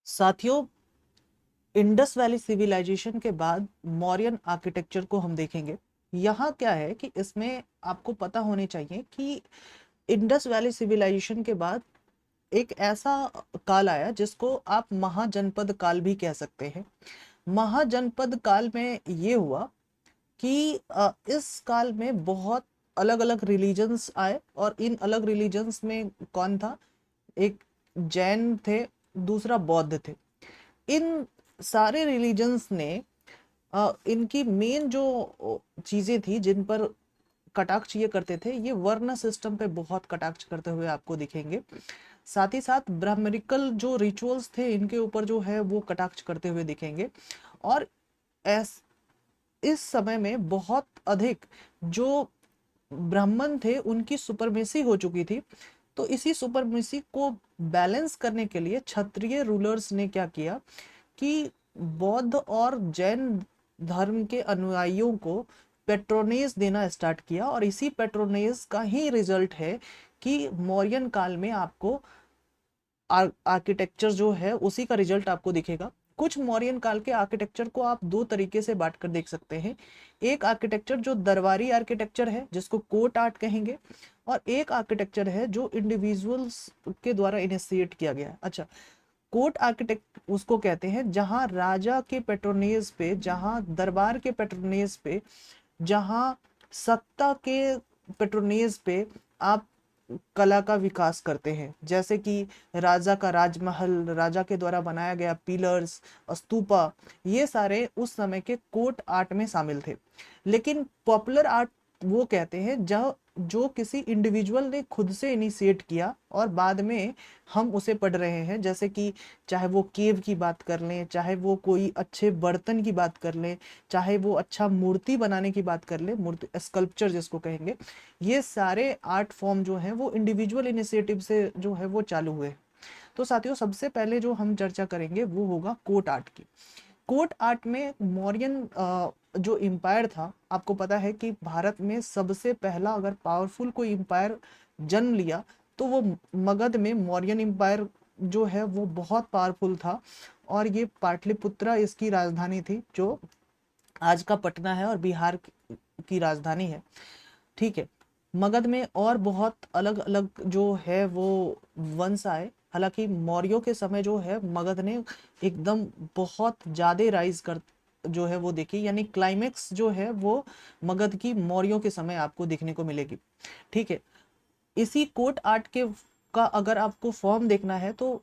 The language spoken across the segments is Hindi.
साथियों, इंडस वैली सिविलाइजेशन के बाद मौर्यन आर्किटेक्चर को हम देखेंगे। यहाँ क्या है कि इसमें आपको पता होने चाहिए कि इंडस वैली सिविलाइजेशन के बाद एक ऐसा काल आया जिसको आप महाजनपद काल भी कह सकते हैं। महाजनपद काल में ये हुआ कि इस काल में बहुत अलग अलग रिलीजन्स आए, और इन अलग रिलीजन्स में कौन था? एक जैन थे, दूसरा बौद्ध थे। इन सारे रिलीजन्स ने इनकी मेन जो चीजें थी जिन पर कटाक्ष ये करते थे, ये वर्ण सिस्टम पे बहुत कटाक्ष करते हुए आपको दिखेंगे। साथ ही साथ ब्राह्मणिकल जो रिचुअल्स थे इनके ऊपर जो है वो कटाक्ष करते हुए दिखेंगे। और ऐस इस समय में बहुत अधिक जो ब्राह्मण थे उनकी सुपरमेसी हो चुकी थी। तो इसी सुपरमेसी को बैलेंस करने के लिए क्षत्रिय रूलर्स ने क्या किया कि बौद्ध और जैन धर्म के अनुयायियों को पेट्रोनेज देना स्टार्ट किया, और इसी पेट्रोनेज का ही रिजल्ट है कि मौर्यन काल में आपको आर्किटेक्चर जो है उसी का रिजल्ट आपको दिखेगा। कुछ मौर्यन काल के आर्किटेक्चर को आप दो तरीके से बांट कर देख सकते हैं। एक आर्किटेक्चर जो दरबारी आर्किटेक्चर है जिसको कोर्ट आर्ट कहेंगे, और एक आर्किटेक्चर है जो इंडिविजुअल्स के द्वारा इनिशिएट किया गया। अच्छा, कोर्ट आर्किटेक्ट उसको कहते हैं जहां राजा के पेट्रोनेज पे, जहां दरबार के पेट्रोनेज पे, जहां सत्ता के पेट्रोनेज पे आप कला का विकास करते हैं। जैसे कि राजा का राजमहल, राजा के द्वारा बनाया गया पिलर्स, स्तूपा, ये सारे उस समय के कोर्ट आर्ट में शामिल थे। लेकिन पॉपुलर आर्ट वो कहते हैं जो किसी इंडिविजुअल ने खुद से इनिशिएट किया और बाद में हम उसे पढ़ रहे हैं। जैसे कि चाहे वो केव की बात कर लें, चाहे वो कोई अच्छे बर्तन की बात कर लें, चाहे वो अच्छा मूर्ति बनाने की बात कर लें, मूर्ति स्कल्पचर जिसको कहेंगे, ये सारे आर्ट फॉर्म जो हैं वो इंडिविजुअल इनिशिएटिव से जो है वो चालू हुए। तो साथियों, सबसे पहले जो हम चर्चा करेंगे वो होगा कोर्ट आर्ट की। कोर्ट आर्ट में मौर्यन जो एम्पायर था, आपको पता है कि भारत में सबसे पहला अगर पावरफुल कोई एम्पायर जन्म लिया तो वो मगध में मौर्यन एम्पायर जो है वो बहुत पावरफुल था। और ये पाटलिपुत्रा इसकी राजधानी थी, जो आज का पटना है और बिहार की राजधानी है। ठीक है। मगध में और बहुत अलग अलग जो है वो वंश आए। हालांकि मौर्यों के समय जो है मगध ने एकदम बहुत ज्यादा राइज कर जो है वो देखी, यानी क्लाइमेक्स जो है वो मगध की मौर्यों के समय आपको देखने को मिलेगी। ठीक है। इसी कोर्ट आर्ट के का अगर आपको फॉर्म देखना है तो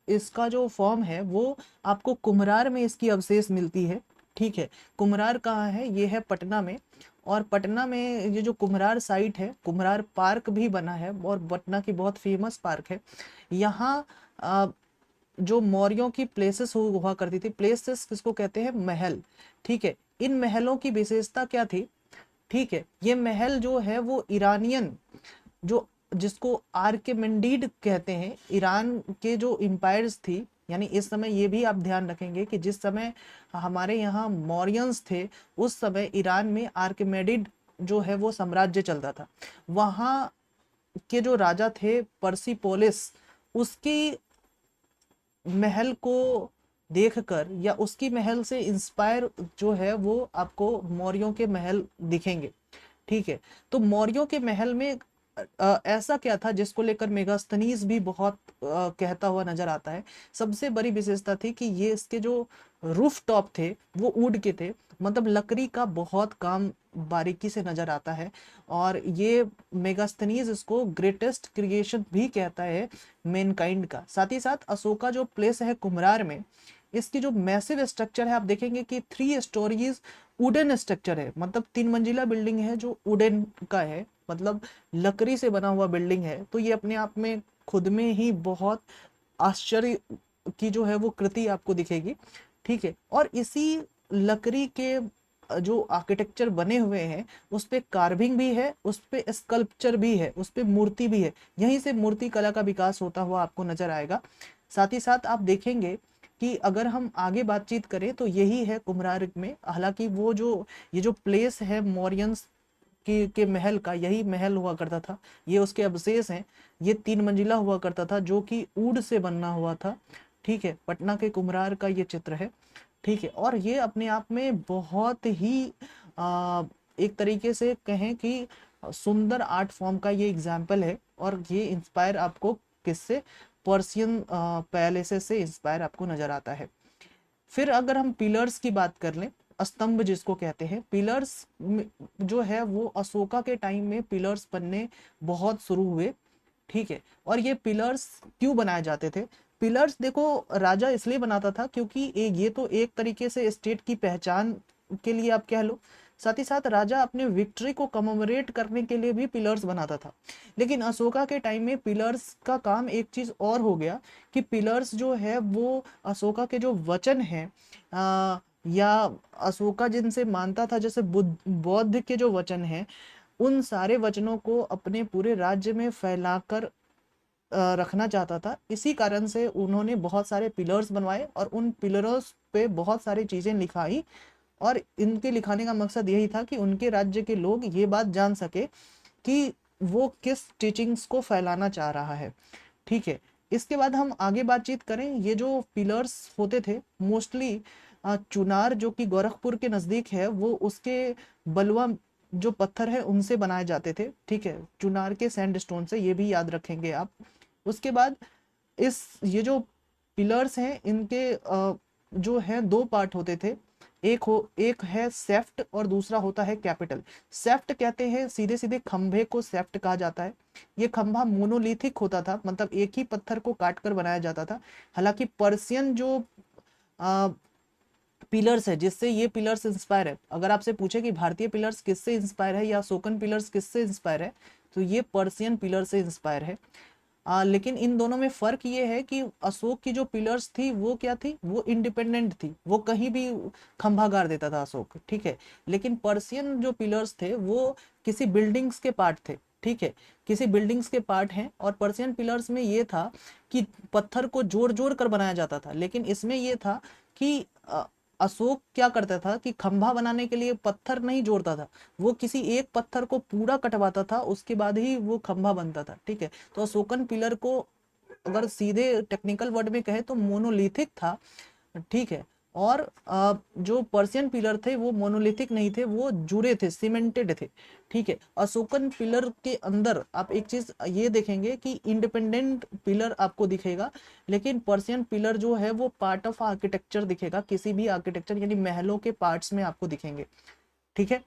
इसका जो फॉर्म है वो आपको कुम्हरार में इसकी अवशेष मिलती है। ठीक है। कुम्हरार कहाँ है? ये है पटना में। और पटना में ये जो कुम्हरार साइट है, कुम्हरार पार्क भी बना है और पटना की बहुत फेमस पार्क है। यहाँ जो मौर्यों की प्लेसेस हुआ करती थी, प्लेसेस किसको कहते हैं? महल। ठीक है। इन महलों की विशेषता क्या थी? ठीक है, ये महल जो है वो ईरानियन, जो जिसको आर्केमेंडीड कहते हैं, ईरान के जो इम्पायर्स थी, यानी इस समय ये भी आप ध्यान रखेंगे कि जिस समय हमारे यहाँ मौर्यंस थे उस समय ईरान में आर्किमेडिड जो है वो साम्राज्य चलता था। वहाँ के जो राजा थे पर्सिपोलिस, उसकी महल को देखकर या उसकी महल से इंस्पायर जो है वो आपको मौर्यों के महल दिखेंगे। ठीक है। तो मौर्यों के महल में ऐसा क्या था जिसको लेकर मेगास्थनीज भी बहुत कहता हुआ नजर आता है? सबसे बड़ी विशेषता थी कि ये इसके जो रूफ टॉप थे वो वुड के थे, मतलब लकड़ी का बहुत काम बारीकी से नजर आता है। और ये मेगास्थनीज इसको ग्रेटेस्ट क्रिएशन भी कहता है मैनकाइंड का। साथ ही साथ अशोका जो प्लेस है कुम्हरार में, इसकी जो मैसिव स्ट्रक्चर है आप देखेंगे कि 3 स्टोरीज वुडन स्ट्रक्चर है, मतलब 3 मंजिला बिल्डिंग है जो वुडन का है, मतलब लकड़ी से बना हुआ बिल्डिंग है। तो ये अपने आप में खुद में ही बहुत आश्चर्य की जो है वो कृति आपको दिखेगी। ठीक है। और इसी लकड़ी के जो आर्किटेक्चर बने हुए हैं उस पे कार्विंग भी है, उस पे स्कल्पचर भी है, उस पे मूर्ति भी है। यहीं से मूर्ति कला का विकास होता हुआ आपको नजर आएगा। साथ ही साथ आप देखेंगे कि अगर हम आगे बातचीत करें तो यही है कुम्हरार में। हालांकि वो जो ये जो प्लेस है मौर्यंस के महल का, यही महल हुआ करता था। ये उसके अवशेष हैं। ये 3 मंजिला हुआ करता था जो कि ऊड से बनना हुआ था। ठीक है, पटना के कुम्हरार का ये चित्र है। ठीक है, और ये अपने आप में बहुत ही एक तरीके से कहें कि सुंदर आर्ट फॉर्म का ये एग्जाम्पल है। और ये इंस्पायर आपको किससे, पर्शियन पैलेसेस से इंस्पायर आपको नजर आता है। फिर अगर हम पिलर्स की बात कर लें, स्तंभ जिसको कहते हैं, पिलर्स जो है वो अशोका के टाइम में पिलर्स बनने बहुत शुरू हुए। ठीक है, और ये पिलर्स क्यों बनाए जाते थे? पिलर्स देखो राजा इसलिए बनाता था क्योंकि ये तो एक तरीके से स्टेट की पहचान के लिए आप कह लो, साथ ही साथ राजा अपने विक्ट्री को कमेमोरेट करने के लिए भी पिलर्स बनाता था। लेकिन अशोका के टाइम में पिलर्स का काम एक चीज और हो गया कि पिलर्स जो है वो अशोका के जो वचन है या अशोका जिनसे मानता था, जैसे बौद्ध के जो वचन है, उन सारे वचनों को अपने पूरे राज्य में फैलाकर रखना चाहता था। इसी कारण से उन्होंने बहुत सारे पिलर्स बनवाए और उन पिलर्स पे बहुत सारी चीजें लिखाई। और इनके लिखाने का मकसद यही था कि उनके राज्य के लोग ये बात जान सके कि वो किस टीचिंग्स को फैलाना चाह रहा है। ठीक है, इसके बाद हम आगे बातचीत करें। ये जो पिलर्स होते थे मोस्टली चुनार जो कि गोरखपुर के नजदीक है, वो उसके बलुआ जो पत्थर है उनसे बनाए जाते थे। ठीक है, चुनार के सैंडस्टोन से, ये भी याद रखेंगे आप। उसके बाद ये जो पिलर्स हैं इनके जो है दो पार्ट होते थे। एक है सेफ्ट और दूसरा होता है कैपिटल। सेफ्ट कहते हैं सीधे सीधे खंभे को सेफ्ट कहा जाता है। ये खंभा मोनोलिथिक होता था, मतलब एक ही पत्थर को काट कर बनाया जाता था। हालांकि पर्शियन जो पिलर्स है जिससे ये पिलर्स इंस्पायर है, अगर आपसे पूछे कि भारतीय पिलर्स किससे इंस्पायर है या अशोकन पिलर्स किससे इंस्पायर है, तो ये पर्शियन पिलर से इंस्पायर है। लेकिन इन दोनों में फर्क ये है कि अशोक की जो पिलर्स थी वो क्या थी, वो इंडिपेंडेंट थी, वो कहीं भी खंभा गाड़ देता था अशोक। ठीक है, लेकिन पर्शियन जो पिलर्स थे वो किसी बिल्डिंग्स के पार्ट थे। ठीक है, किसी बिल्डिंग्स के पार्ट हैं। और पर्शियन पिलर्स में ये था कि पत्थर को जोड़ जोड़ कर बनाया जाता था, लेकिन इसमें ये था कि अशोक क्या करता था कि खंभा बनाने के लिए पत्थर नहीं जोड़ता था, वो किसी एक पत्थर को पूरा कटवाता था, उसके बाद ही वो खंभा बनता था। ठीक है, तो अशोकन पिलर को अगर सीधे टेक्निकल वर्ड में कहे तो मोनोलिथिक था। ठीक है, और जो पर्शियन पिलर थे वो मोनोलिथिक नहीं थे, वो जुड़े थे, सीमेंटेड थे। ठीक है, अशोकन पिलर के अंदर आप एक चीज ये देखेंगे कि इंडिपेंडेंट पिलर आपको दिखेगा, लेकिन पर्शियन पिलर जो है वो पार्ट ऑफ आर्किटेक्चर दिखेगा, किसी भी आर्किटेक्चर यानी महलों के पार्ट्स में आपको दिखेंगे। ठीक है,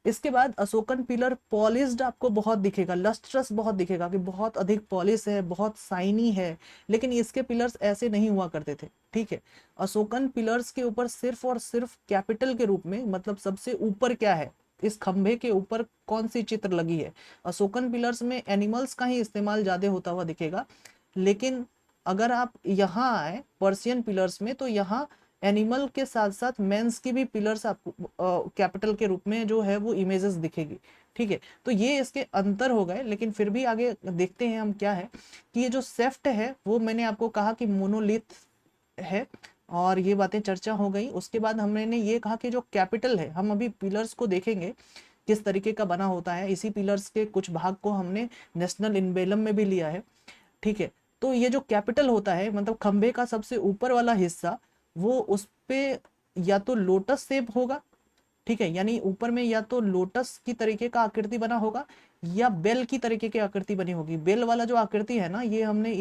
इसके बाद अशोकन पिलर पॉलिश्ड आपको बहुत दिखेगा, लस्ट्रस बहुत दिखेगा कि बहुत अधिक पॉलिश है, बहुत साइनी है। लेकिन इसके पिलर्स ऐसे नहीं हुआ करते थे। ठीक है, अशोकन पिलर्स के ऊपर सिर्फ और सिर्फ कैपिटल के रूप में, मतलब सबसे ऊपर क्या है, इस खंभे के ऊपर कौन सी चित्र लगी है, अशोकन पिलर्स में एनिमल्स का ही इस्तेमाल ज्यादा होता हुआ दिखेगा। लेकिन अगर आप यहाँ आए पर्शियन पिलर्स में, तो यहाँ एनिमल के साथ साथ मेंस की भी पिलर्स आपको कैपिटल के रूप में जो है वो इमेजेस दिखेगी। ठीक है, तो ये इसके अंतर हो गए। लेकिन फिर भी आगे देखते हैं हम क्या है कि ये जो सेफ्ट है वो मैंने आपको कहा कि मोनोलिथ है, और ये बातें चर्चा हो गई। उसके बाद हमने ये कहा कि जो कैपिटल है, हम अभी पिलर्स को देखेंगे किस तरीके का बना होता है। इसी पिलर्स के कुछ भाग को हमने नेशनल इनवेलम में भी लिया है। ठीक है, तो ये जो कैपिटल होता है, मतलब खंबे का सबसे ऊपर वाला हिस्सा, वो उस पे या तो लोटस शेप होगा। ठीक है, यानी ऊपर में या तो लोटस की तरीके का आकृति बना होगा या बेल की तरीके की आकृति बनी होगी। बेल वाला जो आकृति है ना, ये हमने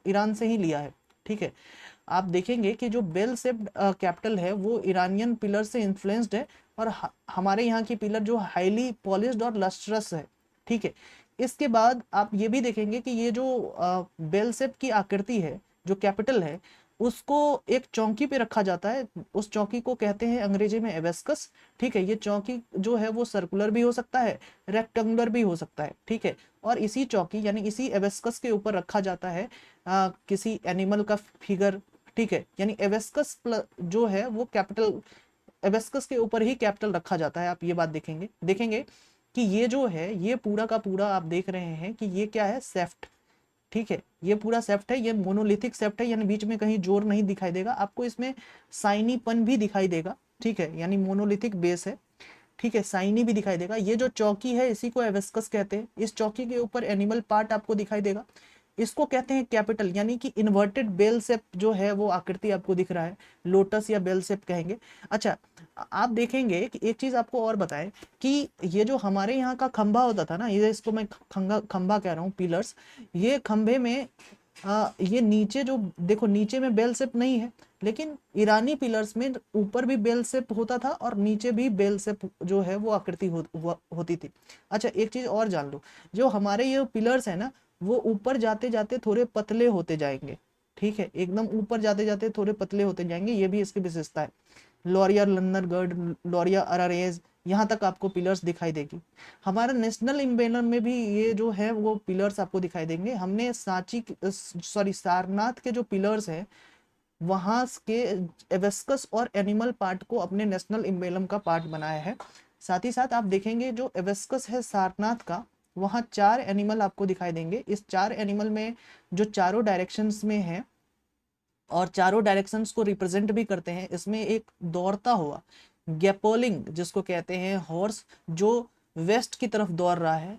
ईरान से ही लिया है। ठीक है, आप देखेंगे कि जो बेल शेप्ड कैपिटल है वो ईरानियन पिलर से इन्फ्लुएंस्ड है, और हमारे यहाँ की पिलर जो हाईली पॉलिश्ड और लस्ट्रस है। ठीक है, इसके बाद आप ये भी देखेंगे कि ये जो बेल शेप की आकृति है, जो कैपिटल है, उसको एक चौकी पे रखा जाता है। उस चौकी को कहते हैं अंग्रेजी में एबेस्कस। ठीक है, ये चौकी जो है वो सर्कुलर भी हो सकता है, रेक्टेंगुलर भी हो सकता है। ठीक है, और इसी चौकी यानी इसी एबेस्कस के ऊपर रखा जाता है किसी एनिमल का फिगर। ठीक है, यानी एबेस्कस जो है वो कैपिटल, एबेस्कस के ऊपर ही कैपिटल रखा जाता है। आप ये बात देखेंगे देखेंगे कि ये जो है ये पूरा का पूरा आप देख रहे हैं कि ये क्या है, सेफ्ट। ठीक है, ये पूरा सेफ्ट है, ये मोनोलिथिक सेफ्ट है, यानी बीच में कहीं जोर नहीं दिखाई देगा आपको, इसमें साइनीपन भी दिखाई देगा। ठीक है, यानी मोनोलिथिक बेस है। ठीक है, साइनी भी दिखाई देगा। ये जो चौकी है इसी को एवेस्कस कहते हैं। इस चौकी के ऊपर एनिमल पार्ट आपको दिखाई देगा। इसको कहते हैं कैपिटल, यानी कि इन्वर्टेड बेल शेप जो है वो आकृति आपको दिख रहा है, लोटस या बेल शेप कहेंगे। अच्छा, आप देखेंगे कि एक चीज आपको और बताएं कि ये जो हमारे यहाँ का खंभा होता था ना, ये इसको मैं खंभा खंभा कह रहा हूँ, पिलर्स, ये खंभे में ये नीचे जो देखो, नीचे में बेल शेप नहीं है, लेकिन ईरानी पिलर्स में ऊपर भी बेल शेप होता था और नीचे भी बेल शेप जो है वो आकृति होती थी। अच्छा, एक चीज और जान लो, जो हमारे ये पिलर्स है ना, वो ऊपर जाते जाते थोड़े पतले होते जाएंगे, ठीक है, एकदम ऊपर जाते जाते थोड़े पतले होते जाएंगे, ये भी इसकी विशेषता है। लॉरिया लंदनगर्ड, लॉरिया अरारेज, यहाँ तक आपको पिलर्स दिखाई देगी। हमारा नेशनल एम्ब्लेम में भी ये जो है वो पिलर्स आपको दिखाई देंगे। हमने सांची सॉरी सारनाथ के जो पिलर्स हैं वहां के एवेस्कस और एनिमल पार्ट को अपने नेशनल एम्ब्लेम का पार्ट बनाया है। साथ ही साथ आप देखेंगे जो एवेस्कस है सारनाथ का, वहाँ 4 एनिमल आपको दिखाई देंगे। इस 4 एनिमल में जो चारों डायरेक्शंस में है और चारों डायरेक्शंस को रिप्रेजेंट भी करते हैं, इसमें एक दौड़ता हुआ गैपोलिंग जिसको कहते हैं हॉर्स, जो वेस्ट की तरफ दौड़ रहा है,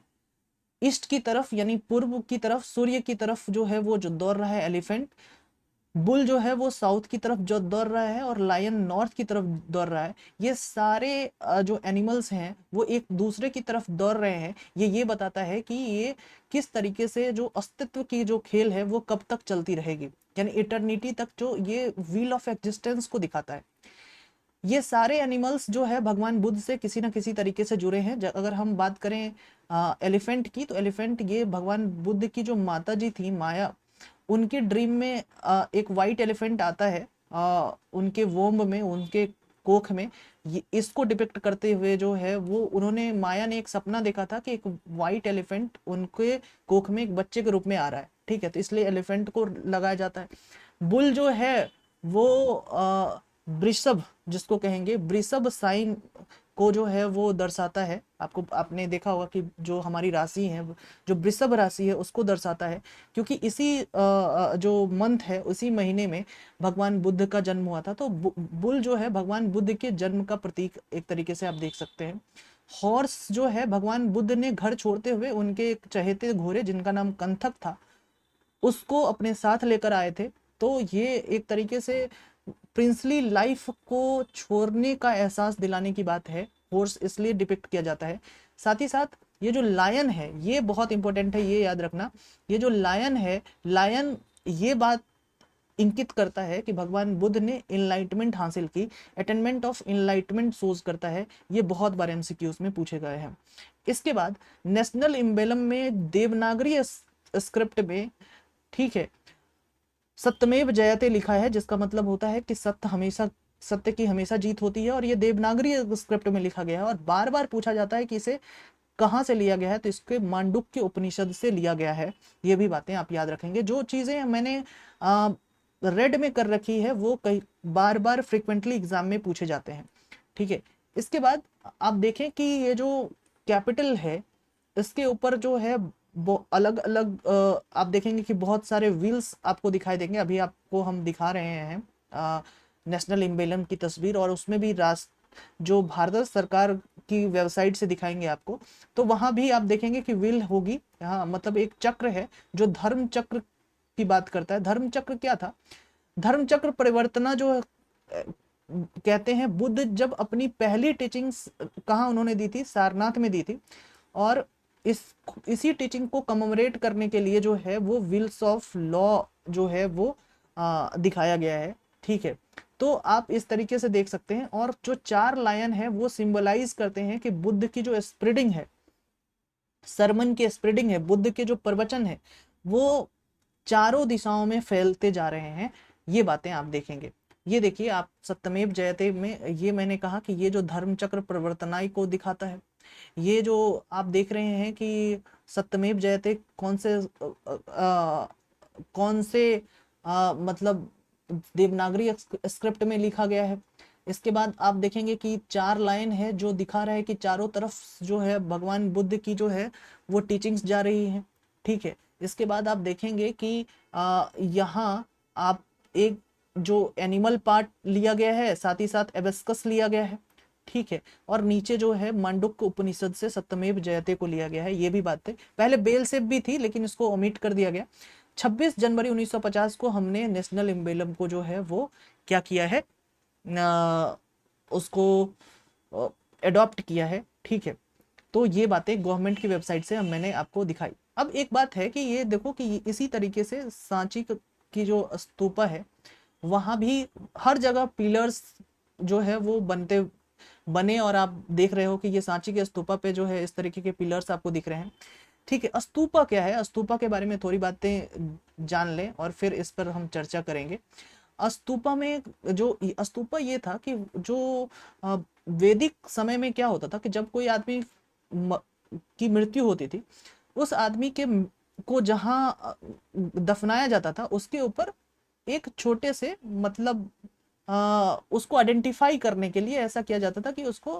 ईस्ट की तरफ यानी पूर्व की तरफ, सूर्य की तरफ जो है वो जो दौड़ रहा है एलिफेंट, बुल जो है वो साउथ की तरफ जो दौड़ रहा है, और लायन नॉर्थ की तरफ दौड़ रहा है। ये सारे जो एनिमल्स हैं वो एक दूसरे की तरफ दौड़ रहे हैं। ये बताता है कि ये किस तरीके से जो अस्तित्व की जो खेल है वो कब तक चलती रहेगी, यानी इटर्निटी तक, जो ये व्हील ऑफ एग्जिस्टेंस को दिखाता है। ये सारे एनिमल्स जो है भगवान बुद्ध से किसी ना किसी तरीके से जुड़े हैं। अगर हम बात करें एलिफेंट की, तो एलिफेंट ये भगवान बुद्ध की जो माता जी थी माया, उनके ड्रीम में एक वाइट एलिफेंट आता है उनके वोम्ब में, उनके कोख में। इसको डिपिक्ट करते हुए जो है वो उन्होंने, माया ने एक सपना देखा था कि एक वाइट एलिफेंट उनके कोख में एक बच्चे के रूप में आ रहा है, ठीक है, तो इसलिए एलिफेंट को लगाया जाता है। बुल जो है वो वृषभ जिसको कहेंगे, वृषभ साइन को जो है वो दर्शाता है। आपने देखा होगा कि जो हमारी राशि है, जो वृषभ राशि है, उसको दर्शाता है, क्योंकि इसी जो मंथ है, उसी महीने में भगवान बुद्ध का जन्म हुआ था। तो बुल जो है भगवान बुद्ध के जन्म का प्रतीक एक तरीके से आप देख सकते हैं। हॉर्स जो है भगवान बुद्ध ने घर छोड़ते हुए उनके एक चहेते घोड़े जिनका नाम कंथक था, उसको अपने साथ लेकर आए थे। तो ये एक तरीके से प्रिंसली लाइफ को छोड़ने का एहसास दिलाने की बात है। हॉर्स इसलिए डिपिक्ट किया जाता है। साथ ही साथ ये जो लायन है ये बहुत इंपॉर्टेंट है, ये याद रखना। ये जो लायन है, लायन ये बात इंकित करता है कि भगवान बुद्ध ने इनलाइटमेंट हासिल की, अटेनमेंट ऑफ इनलाइटमेंट सोज करता है। ये बहुत बार एमसीक्यूज में पूछे गए हैं। इसके बाद नेशनल एम्ब्लेम में देवनागरी स्क्रिप्ट में, ठीक है, सत्यमेव जयते लिखा है, जिसका मतलब होता है कि सत्य की हमेशा जीत होती है। और ये देवनागरी स्क्रिप्ट में लिखा गया है और बार बार पूछा जाता है कि इसे कहाँ से लिया गया है, तो इसके मांडुक्य उपनिषद से लिया गया है। ये भी बातें आप याद रखेंगे। जो चीजें मैंने रेड में कर रखी है वो कई बार बार फ्रिक्वेंटली एग्जाम में पूछे जाते हैं, ठीक है। इसके बाद आप देखें कि ये जो कैपिटल है इसके ऊपर जो है वो अलग अलग आप देखेंगे कि बहुत सारे व्हील्स आपको दिखाई देंगे। अभी आपको हम दिखा रहे हैं नेशनल एम्ब्लेम की तस्वीर, और उसमें भी जो भारत सरकार की वेबसाइट से दिखाएंगे आपको, तो वहां भी आप देखेंगे कि व्हील होगी। हाँ, मतलब एक चक्र है जो धर्म चक्र की बात करता है। धर्म चक्र क्या था? धर्म चक्र परिवर्तना जो कहते हैं, बुद्ध जब अपनी पहली टीचिंग्स कहाँ उन्होंने दी थी? सारनाथ में दी थी। और इसी टीचिंग को कमेमोरेट करने के लिए जो है वो व्हील्स ऑफ लॉ जो है वो दिखाया गया है, ठीक है। तो आप इस तरीके से देख सकते हैं। और जो 4 लायन है वो सिंबलाइज करते हैं कि बुद्ध की जो स्प्रेडिंग है, सरमन की स्प्रेडिंग है, बुद्ध के जो प्रवचन है वो चारों दिशाओं में फैलते जा रहे हैं। ये बातें आप देखेंगे। ये देखिए, आप सत्यमेव जयते में ये मैंने कहा कि ये जो धर्म चक्र प्रवर्तनाई को दिखाता है। ये जो आप देख रहे हैं कि सत्यमेव जयते कौन से मतलब देवनागरी स्क्रिप्ट में लिखा गया है। इसके बाद आप देखेंगे कि 4 लाइन है जो दिखा रहा है कि चारों तरफ जो है भगवान बुद्ध की जो है वो टीचिंग्स जा रही है, ठीक है। इसके बाद आप देखेंगे कि यहाँ आप एक जो एनिमल पार्ट लिया गया है, साथ ही साथ एबेस्कस लिया गया है, ठीक है। और नीचे जो है मांडुक्य उपनिषद से सत्यमेव जयते को लिया गया है। ये भी बात है, पहले बेल सेप भी थी लेकिन इसको ओमिट कर दिया गया। 26 जनवरी 1950 को हमने नेशनल एम्बेलम को जो है वो क्या किया है, उसको एडॉप्ट किया है। ठीक है, तो ये बातें गवर्नमेंट की वेबसाइट से मैंने आपको दिखाई। अब एक बात है कि ये देखो कि इसी तरीके से सांची की जो स्तूपा है वहां भी हर जगह पिलर्स जो है वो बने, और आप देख रहे हो कि ये सांची के स्तूपा पे जो है इस तरीके के पिलर्स आपको दिख रहे हैं। ठीक है, स्तूपा क्या है, स्तूपा के बारे में थोड़ी बातें जान लें और फिर इस पर हम चर्चा करेंगे। स्तूपा में जो स्तूपा ये था कि जो वैदिक समय में क्या होता था कि जब कोई आदमी की मृत्यु होती थी, उस आदमी के को जहाँ दफनाया जाता था उसके ऊपर एक छोटे से मतलब उसको आइडेंटिफाई करने के लिए ऐसा किया जाता था कि उसको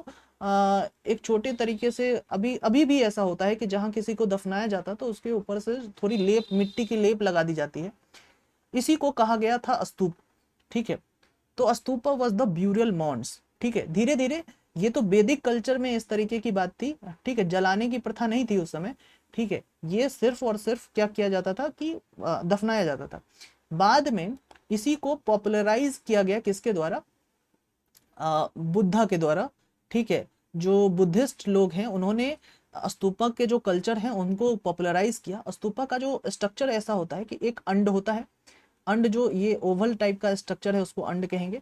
एक छोटे तरीके से, अभी अभी भी ऐसा होता है कि जहाँ किसी को दफनाया जाता तो उसके ऊपर से थोड़ी लेप, मिट्टी की लेप लगा दी जाती है। इसी को कहा गया था स्तूप। ठीक है, तो स्तूपा वॉज द ब्यूरियल मॉन्ड्स। ठीक है, धीरे धीरे ये तो वैदिक कल्चर में इस तरीके की बात थी। ठीक है, जलाने की प्रथा नहीं थी उस समय। ठीक है, ये सिर्फ और सिर्फ क्या किया जाता था कि दफनाया जाता था। बाद में इसी को पॉपुलराइज किया गया किसके द्वारा, बुद्धा के द्वारा। ठीक है, जो बुद्धिस्ट लोग हैं उन्होंने स्तूपा के जो कल्चर है उनको पॉपुलराइज किया। स्तूपा का जो स्ट्रक्चर ऐसा होता है कि एक अंड होता है, अंड जो ये ओवल टाइप का स्ट्रक्चर है उसको अंड कहेंगे।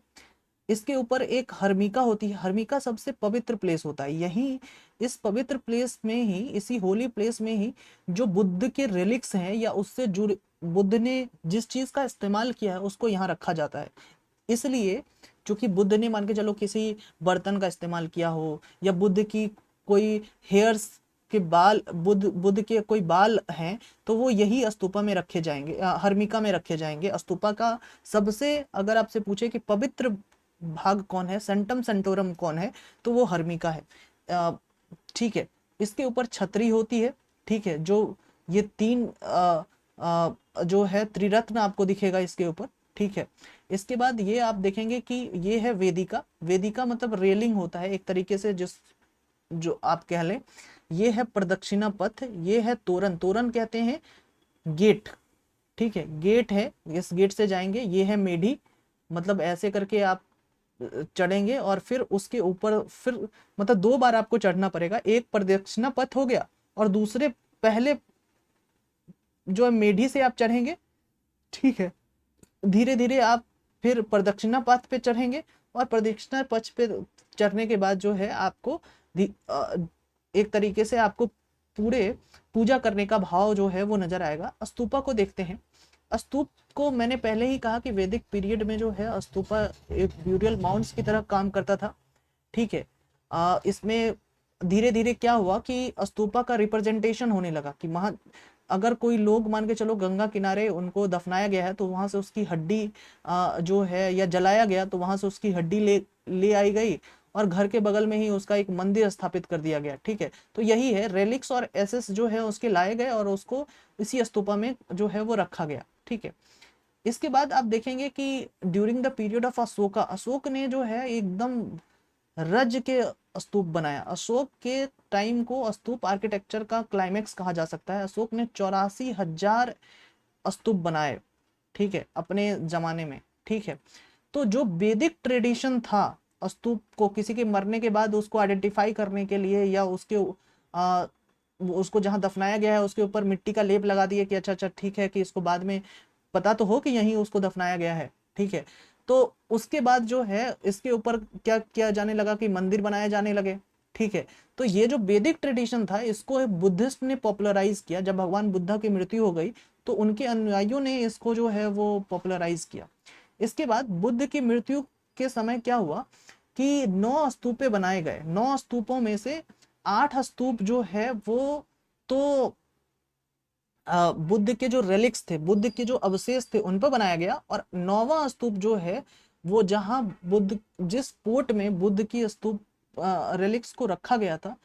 इसके ऊपर एक हर्मिका होती है, हर्मिका सबसे पवित्र प्लेस होता है। यही इस पवित्र प्लेस में ही, इसी होली प्लेस में ही जो बुद्ध के रिलिक्स हैं या उससे जुड़ बुद्ध ने जिस चीज का इस्तेमाल किया है उसको यहाँ रखा जाता है। इसलिए क्योंकि बुद्ध ने मान के चलो किसी बर्तन का इस्तेमाल किया हो, या बुद्ध की कोई हेयर्स के बाल, बुद्ध के कोई बाल हैं, तो वो यही स्तूपा में रखे जाएंगे, हर्मिका में रखे जाएंगे। स्तूपा का सबसे, अगर आपसे पूछे कि पवित्र भाग कौन है, सेंटम सेंटोरम कौन है, तो वो हर्मिका है। ठीक है, इसके ऊपर छतरी होती है। ठीक है, जो ये तीन जो है त्रिरत्न आपको दिखेगा इसके ऊपर। ठीक है, इसके बाद ये आप देखेंगे कि ये है वेदिका। वेदिका मतलब रेलिंग होता है एक तरीके से, जिस जो आप कह लें। ये है प्रदक्षिणा पथ, ये है तोरण, तोरण कहते हैं गेट। ठीक है, गेट है, इस गेट से जाएंगे। ये है मेढी, मतलब ऐसे करके आप चढ़ेंगे और फिर उसके ऊपर फिर मतलब 2 बार आपको चढ़ना पड़ेगा। एक प्रदक्षिणा पथ हो गया और दूसरे पहले जो है मेढी से आप चढ़ेंगे। ठीक है, धीरे धीरे आप फिर प्रदक्षिणा पथ पे चढ़ेंगे और प्रदक्षिणा पथ पे चढ़ने के बाद जो है आपको एक तरीके से आपको पूरे पूजा करने का भाव जो है वो नजर आएगा। स्तूपा को देखते हैं। स्तूप को मैंने पहले ही कहा कि वैदिक पीरियड में जो है स्तूपा एक ब्यूरियल माउंट्स की तरह काम करता था। ठीक है, इसमें धीरे धीरे क्या हुआ कि स्तूपा का रिप्रेजेंटेशन होने लगा कि वहां अगर कोई लोग मान के चलो गंगा किनारे उनको दफनाया गया है तो वहां से उसकी हड्डी जो है, या जलाया गया तो वहां से उसकी हड्डी ले ले आई गई और घर के बगल में ही उसका एक मंदिर स्थापित कर दिया गया। ठीक है, तो यही है, रेलिक्स और एसेस जो है उसके लाए गए और उसको इसी स्तूपा में जो है वो रखा गया। ठीक है, इसके बाद आप देखेंगे कि during the period of Ashoka, Ashok ने जो है एकदम रज के स्तूप बनाया। अशोक के टाइम को स्तूप आर्किटेक्चर का क्लाइमेक्स कहा जा सकता है। अशोक ने 84,000 स्तूप बनाए। ठीक है, अपने जमाने में। ठीक है, तो जो वैदिक ट्रेडिशन था स्तूप को किसी के मरने के बाद उसको आइडेंटिफाई करने के लिए, या उसको जहां दफनाया गया है उसके ऊपर मिट्टी का लेप लगा दिए कि अच्छा अच्छा ठीक है कि इसको बाद में पता तो हो कि यहीं उसको दफनाया गया है। ठीक है, तो उसके बाद जो है इसके ऊपर क्या किया जाने लगा कि मंदिर बनाए जाने लगे। ठीक है, तो ये जो वैदिक ट्रेडिशन था इसको बुद्धिस्ट ने पॉपुलराइज किया। जब भगवान बुद्धा की मृत्यु हो गई तो उनके अनुयायियों ने इसको जो है वो पॉपुलराइज किया। इसके बाद बुद्ध की मृत्यु के समय क्या हुआ कि 9 स्तूपे बनाए गए। 9 स्तूपों में से 8 स्तूप जो है वो तो बुद्ध के जो रेलिक्स थे, बुद्ध के जो अवशेष थे उन पर बनाया गया, और 9वां स्तूप जो है वो जहां बुद्ध, जिस पोर्ट में बुद्ध की स्तूप रेलिक्स को रखा गया था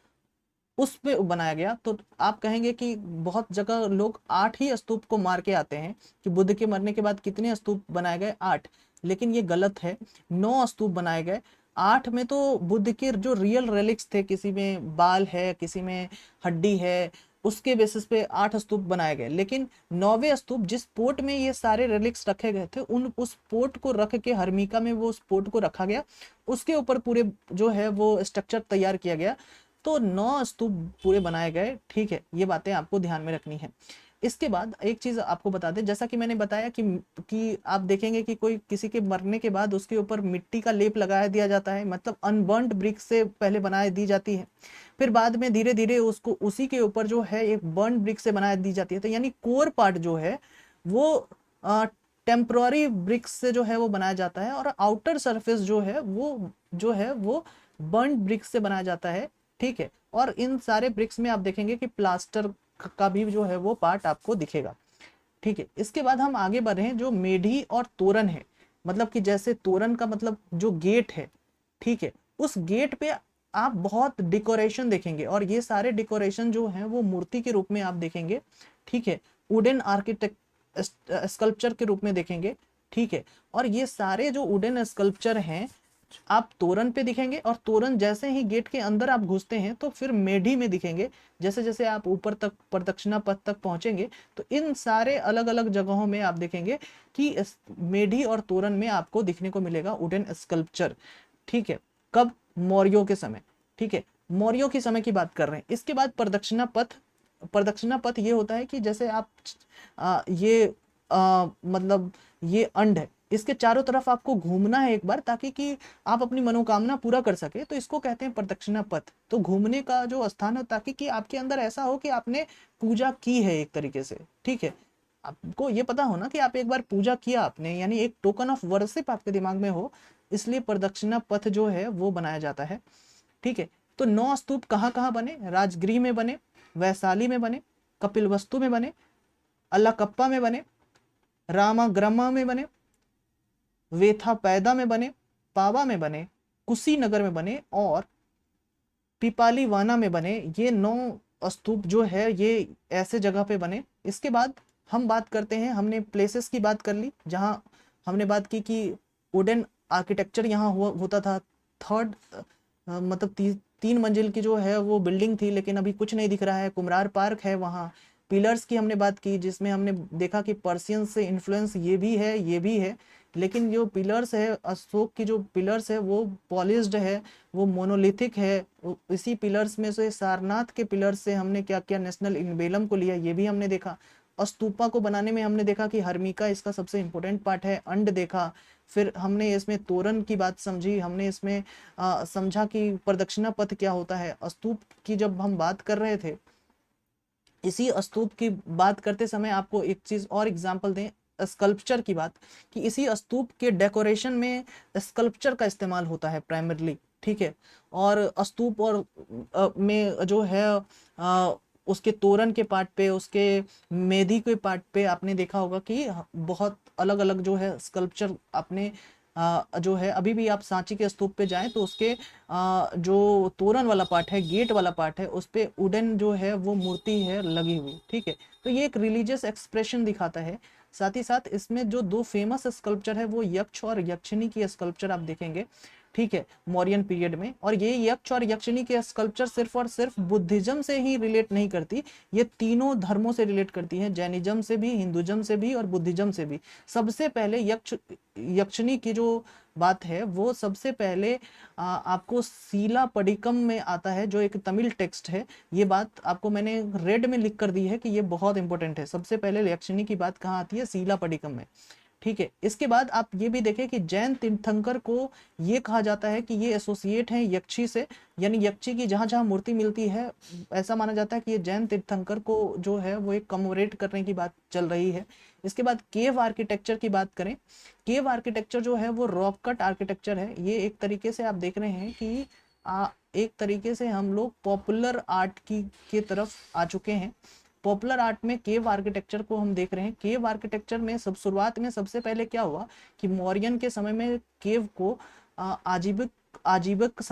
उस पे बनाया गया। तो आप कहेंगे कि बहुत जगह लोग 8 ही स्तूप को मार के आते हैं कि बुद्ध के मरने के बाद कितने स्तूप बनाए गए, 8। लेकिन ये गलत है, 9 स्तूप बनाए गए। 8 में तो बुद्ध के जो रियल रेलिक्स थे, किसी में बाल है, किसी में हड्डी है, उसके बेसिस पे 8 स्तूप बनाए गए, लेकिन 9वें स्तूप जिस पोर्ट में ये सारे रिलिक्स रखे गए थे उस पोर्ट को रख के हर्मिका में वो उस पोर्ट को रखा गया, उसके ऊपर पूरे जो है वो स्ट्रक्चर तैयार किया गया, तो 9 स्तूप पूरे बनाए गए। ठीक है, ये बातें आपको ध्यान में रखनी है। इसके बाद एक चीज आपको बता दें, जैसा कि मैंने बताया कि आप देखेंगे कि कोई किसी के मरने के बाद उसके ऊपर मिट्टी का लेप लगाया दिया जाता है, मतलब अनबर्न्ड ब्रिक से पहले बनाई दी जाती है, फिर बाद में धीरे धीरे उसको उसी के ऊपर जो है एक बर्न ब्रिक से बनाया दी जाती है। तो यानी कोर पार्ट जो है वो टेम्पररी ब्रिक्स से जो है वो बनाया जाता है, और आउटर सरफेस जो है वो बर्न ब्रिक्स से बनाया जाता है। ठीक है, और इन सारे ब्रिक्स में आप देखेंगे कि प्लास्टर का भी जो है वो पार्ट आपको दिखेगा। ठीक है, इसके बाद हम आगे बढ़ रहे हैं, जो मेढ़ी और तोरण है, मतलब कि जैसे तोरण का मतलब जो गेट है, ठीक है, उस गेट पे आप बहुत डेकोरेशन देखेंगे, और ये सारे डेकोरेशन जो हैं वो मूर्ति के रूप में आप देखेंगे। ठीक है, वुडन आर्किटेक्ट स्कल्पचर के रूप में देखेंगे। ठीक है, और ये सारे जो वुडन स्कल्पचर हैं आप तोरण पे दिखेंगे, और तोरण जैसे ही गेट के अंदर आप घुसते हैं तो फिर मेढ़ी में दिखेंगे। जैसे जैसे आप ऊपर तक प्रदक्षिणा पथ तक पहुंचेंगे तो इन सारे अलग अलग जगहों में आप देखेंगे कि इस मेढ़ी और तोरण में आपको दिखने को मिलेगा वुडन स्कल्पचर। ठीक है, कब? मौर्यों के समय। ठीक है, मौर्यों के समय की बात कर रहे हैं। इसके बाद प्रदक्षिणा पथ। प्रदक्षिणा पथ ये होता है कि जैसे आप मतलब ये अंड है, इसके चारों तरफ आपको घूमना है एक बार, ताकि कि आप अपनी मनोकामना पूरा कर सके, तो इसको कहते हैं प्रदक्षिणा पथ। तो घूमने का जो स्थान है, ताकि कि आपके अंदर ऐसा हो कि आपने पूजा की है एक तरीके से। ठीक है, आपको ये पता हो ना कि आप एक बार पूजा किया आपने, यानी एक टोकन ऑफ वर्शिप आपके दिमाग में हो, इसलिए प्रदक्षिणा पथ जो है वो बनाया जाता है। ठीक है, तो 9 स्तूप कहाँ कहाँ बने? राजगृह में बने, वैशाली में बने, कपिलवस्तु में बने, अल्लाकप्पा में बने, रामाग्रमा में बने, वेथा पैदा में बने, पावा में बने, कुशीनगर में बने, और पिपालीवाना में बने। ये 9 स्तूप जो है ये ऐसे जगह पे बने। इसके बाद हम बात करते हैं, हमने प्लेसेस की बात कर ली, जहाँ हमने बात की कि वुडन आर्किटेक्चर यहाँ होता था। थर्ड मतलब 3 मंजिल की जो है वो बिल्डिंग थी, लेकिन अभी कुछ नहीं दिख रहा है। कुम्हरार पार्क है वहाँ। पिलर्स की हमने बात की, जिसमें हमने देखा कि पर्शियन से इन्फ्लुएंस ये भी है, ये भी है, लेकिन जो पिलर्स है, अशोक की जो पिलर्स है वो पॉलिश्ड है, वो मोनोलिथिक है। इसी पिलर्स में से सारनाथ के पिलर्स से हमने क्या किया, नेशनल इनवेलम को लिया, ये भी हमने देखा। स्तूपा को बनाने में हमने देखा कि हर्मिका इसका सबसे इंपॉर्टेंट पार्ट है, अंड देखा। फिर हमने इसमें तोरण की बात समझी, हमने इसमें समझा कि प्रदक्षिणा पथ क्या होता है। स्तूप की जब हम बात कर रहे थे, इसी स्तूप की बात करते समय आपको एक चीज और एग्जांपल दें, स्कल्पचर की बात, कि इसी स्तूप के डेकोरेशन में स्कल्पचर का इस्तेमाल होता है प्राइमरली। ठीक है, और स्तूप और में जो है उसके तोरण के पार्ट पे, उसके मेधी के पार्ट पे आपने देखा होगा कि बहुत अलग अलग जो है स्कल्पचर आपने जो है, अभी भी आप सांची के स्तूप पे जाएं तो उसके जो तोरण वाला पार्ट है, गेट वाला पार्ट है, उस पे वुडन जो है वो मूर्ति है लगी हुई। ठीक है, तो ये एक रिलीजियस एक्सप्रेशन दिखाता है। साथ ही साथ इसमें जो 2 फेमस स्कल्पचर है वो यक्ष और यक्षिणी की स्कल्पचर आप देखेंगे। ठीक है, मौर्यन पीरियड में। और ये यक्ष और यक्षिणी के स्कल्पचर सिर्फ और सिर्फ बुद्धिज्म से ही रिलेट नहीं करती, ये तीनों धर्मों से रिलेट करती हैं, जैनिज्म से भी, हिंदुज्म से भी और बुद्धिज्म से भी। सबसे पहले यक्षिणी की जो बात है वो सबसे पहले आपको सीला पडिकम में आता है, जो एक तमिल टेक्स्ट है। ये बात आपको मैंने रेड में लिख कर दी है कि ये बहुत इंपॉर्टेंट है। सबसे पहले यक्षिणी की बात कहाँ आती है? सीला पडिकम में। ठीक है, इसके बाद आप ये भी देखें कि जैन तीर्थंकर को ये कहा जाता है कि ये एसोसिएट हैं यक्षी से, यानी यक्षी की जहां जहां मूर्ति मिलती है, ऐसा माना जाता है कि ये जैन तीर्थंकर को जो है वो एक कमोरेट करने की बात चल रही है। इसके बाद केव आर्किटेक्चर की बात करें, केव आर्किटेक्चर जो है वो रॉक कट आर्किटेक्चर है। ये एक तरीके से आप देख रहे हैं कि एक तरीके से हम लोग पॉपुलर आर्ट की तरफ आ चुके हैं। पॉपुलर आर्ट में केव आर्किटेक्चर को हम देख रहे हैं। केव आर्किटेक्चर में शुरुआत में सबसे पहले क्या हुआ कि मौर्यन के समय में केव को आजीविक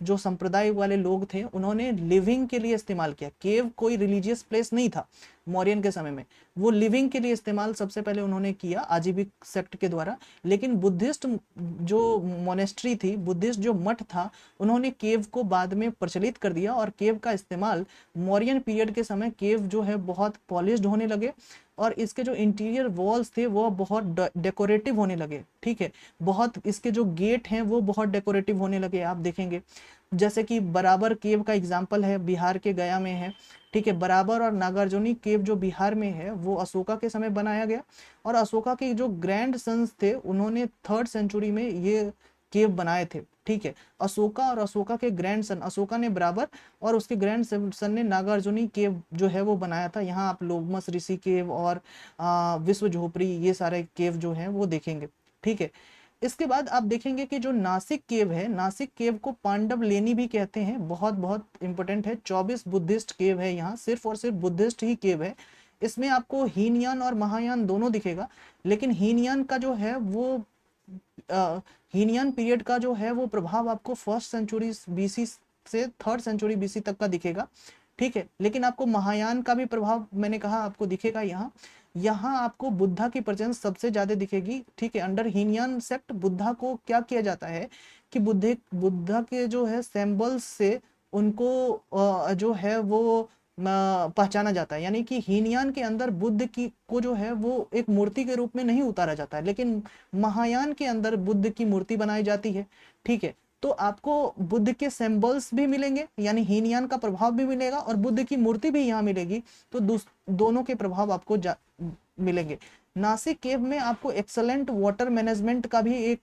जो संप्रदाय वाले लोग थे उन्होंने लिविंग के लिए इस्तेमाल किया। केव कोई रिलीजियस प्लेस नहीं था मौर्यन के समय में, वो लिविंग के लिए इस्तेमाल सबसे पहले उन्होंने किया आजीविक सेक्ट के द्वारा। लेकिन बुद्धिस्ट जो मोनेस्ट्री थी, बुद्धिस्ट जो मठ था, उन्होंने केव को बाद में प्रचलित कर दिया और केव का इस्तेमाल मौर्यन पीरियड के समय केव जो है बहुत पॉलिश्ड होने लगे और इसके जो इंटीरियर वॉल्स थे वो बहुत डेकोरेटिव होने लगे। ठीक है, बहुत इसके जो गेट हैं वो बहुत डेकोरेटिव होने लगे। आप देखेंगे जैसे कि बराबर केव का एग्जाम्पल है, बिहार के गया में है। ठीक है, बराबर और नागार्जुनी केव जो बिहार में है वो अशोका के समय बनाया गया और अशोका के जो ग्रैंड सन्स थे उन्होंने 3rd सेंचुरी में ये केव बनाए थे। ठीक है, अशोका और अशोका के ग्रैंड सन, अशोका ने बराबर और उसके ग्रैंड सन ने नागार्जुनी केव जो है वो बनाया था। यहाँ आप लोमस ऋषि केव और विश्व झोपड़ी ये सारे केव जो हैं वो देखेंगे। ठीक है, इसके बाद आप देखेंगे कि जो नासिक केव है, नासिक केव को पांडव लेनी भी कहते हैं, बहुत बहुत इंपॉर्टेंट है। 24 बुद्धिस्ट केव है यहाँ, सिर्फ और सिर्फ बुद्धिस्ट ही केव है। इसमें आपको हीनयान और महायान दोनों दिखेगा, लेकिन हीनयान का जो है वो हीनयान पीरियड का जो है वो प्रभाव आपको 1st सेंचुरी बीसी से 3rd सेंचुरी बीसी तक का दिखेगा। ठीक है, लेकिन आपको महायान का भी प्रभाव मैंने कहा आपको दिखेगा। यहाँ आपको बुद्धा की प्रेजेंस सबसे ज्यादा दिखेगी। ठीक है, अंडर हीनयान सेक्ट बुद्धा को क्या किया जाता है कि बुद्धा के जो है सिंबल्स से उनको जो है वो पहचाना जाता है। यानी कि हीनयान के अंदर बुद्ध की को जो है वो एक मूर्ति के रूप में नहीं उतारा जाता है, लेकिन महायान के अंदर बुद्ध की मूर्ति बनाई जाती है। ठीक है, तो आपको बुद्ध के सिंबल्स भी मिलेंगे, यानी हीनयान का प्रभाव भी मिलेगा और बुद्ध की मूर्ति भी यहाँ मिलेगी, तो दोनों के प्रभाव आपको मिलेंगे। नासिक केव में आपको एक्सलेंट वाटर मैनेजमेंट का भी एक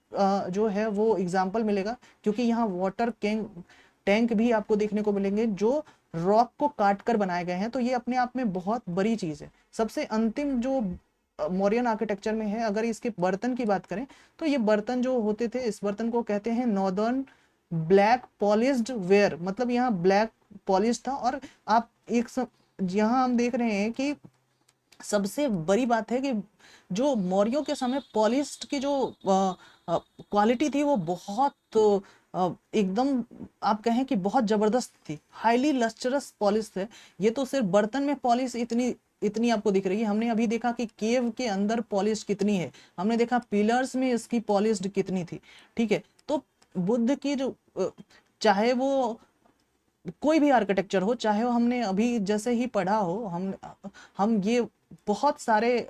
जो है वो एग्जाम्पल मिलेगा, क्योंकि यहाँ वाटर टैंक भी आपको देखने को मिलेंगे जो रॉक को काट कर बनाए गए हैं। तो ये अपने आप में बहुत बड़ी चीज है। सबसे अंतिम जो मौर्यन आर्किटेक्चर में है, अगर इसके बर्तन की बात करें तो ये बर्तन जो होते थे, इस बर्तन को कहते हैं नॉर्दर्न ब्लैक पॉलिश्ड वेयर, मतलब यहाँ ब्लैक पॉलिश था। और आप यहाँ हम देख रहे हैं कि सबसे बड़ी बात है कि जो मौर्यों के समय पॉलिश्ड की जो क्वालिटी थी वो बहुत एकदम आप कहें कि बहुत जबरदस्त थी, हाईली लस्टरस पॉलिश है। ये तो सिर्फ बर्तन में पॉलिश इतनी आपको दिख रही है। हमने अभी देखा कि केव के अंदर पॉलिश कितनी है, हमने देखा पिलर्स में इसकी पॉलिश्ड कितनी थी। ठीक है, तो बुद्ध की जो चाहे वो कोई भी आर्किटेक्चर हो, चाहे वो हमने अभी जैसे ही पढ़ा हो, हम ये बहुत सारे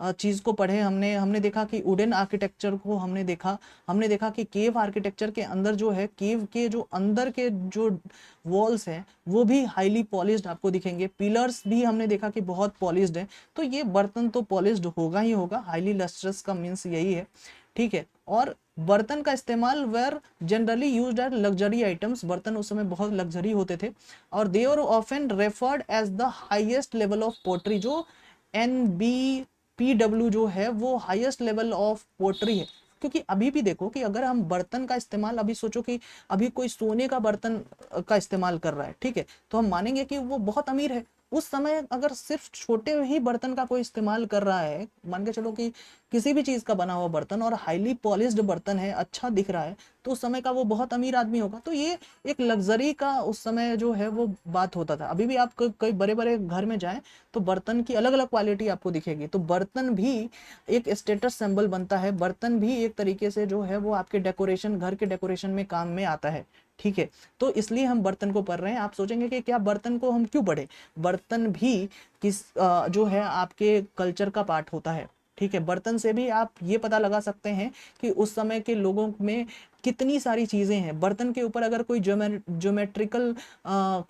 चीज को पढ़े, हमने देखा कि वुडन आर्किटेक्चर को हमने देखा कि केव आर्किटेक्चर के अंदर जो है, केव के जो अंदर के जो वॉल्स हैं वो भी हाईली पॉलिश्ड आपको दिखेंगे, पिलर्स भी हमने देखा कि बहुत पॉलिश्ड है। तो ये बर्तन तो पॉलिश्ड होगा ही होगा, हाईली लस्ट्रस का मीन्स यही है। ठीक है, और बर्तन का इस्तेमाल were generally used as luxury items, बर्तन उस समय बहुत लग्जरी होते थे। और they are often referred as the highest level of pottery, जो NBPW जो है वो हाईएस्ट लेवल ऑफ पोट्री है। क्योंकि अभी भी देखो कि अगर हम बर्तन का इस्तेमाल, अभी सोचो कि अभी कोई सोने का बर्तन का इस्तेमाल कर रहा है, ठीक है, तो हम मानेंगे कि वो बहुत अमीर है। उस समय अगर सिर्फ छोटे ही बर्तन का कोई इस्तेमाल कर रहा है, मान के चलो कि किसी भी चीज का बना हुआ बर्तन और हाईली पॉलिश्ड बर्तन है, अच्छा दिख रहा है, तो उस समय का वो बहुत अमीर आदमी होगा। तो ये एक लग्जरी का उस समय जो है वो बात होता था। अभी भी आप कई बड़े बड़े घर में जाएं तो बर्तन की अलग अलग क्वालिटी आपको दिखेगी। तो बर्तन भी एक स्टेटस सिंबल बनता है, बर्तन भी एक तरीके से जो है वो आपके डेकोरेशन, घर के डेकोरेशन में काम में आता है। ठीक है, तो इसलिए हम बर्तन को पढ़ रहे हैं। आप सोचेंगे कि क्या बर्तन को हम क्यों पढ़े, बर्तन भी जो है आपके कल्चर का पार्ट होता है। ठीक है, बर्तन से भी आप ये पता लगा सकते हैं कि उस समय के लोगों में कितनी सारी चीजें हैं। बर्तन के ऊपर अगर कोई ज्योमेट्रिकल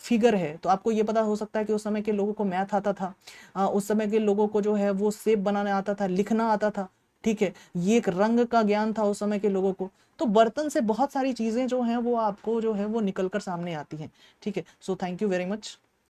फिगर है तो आपको ये पता हो सकता है कि उस समय के लोगों को मैथ आता था, उस समय के लोगों को जो है वो शेप बनाना आता था, लिखना आता था। ठीक है, ये एक रंग का ज्ञान था उस समय के लोगों को। तो बर्तन से बहुत सारी चीजें जो हैं वो आपको जो है वो निकल कर सामने आती हैं। ठीक है, so thank you very much.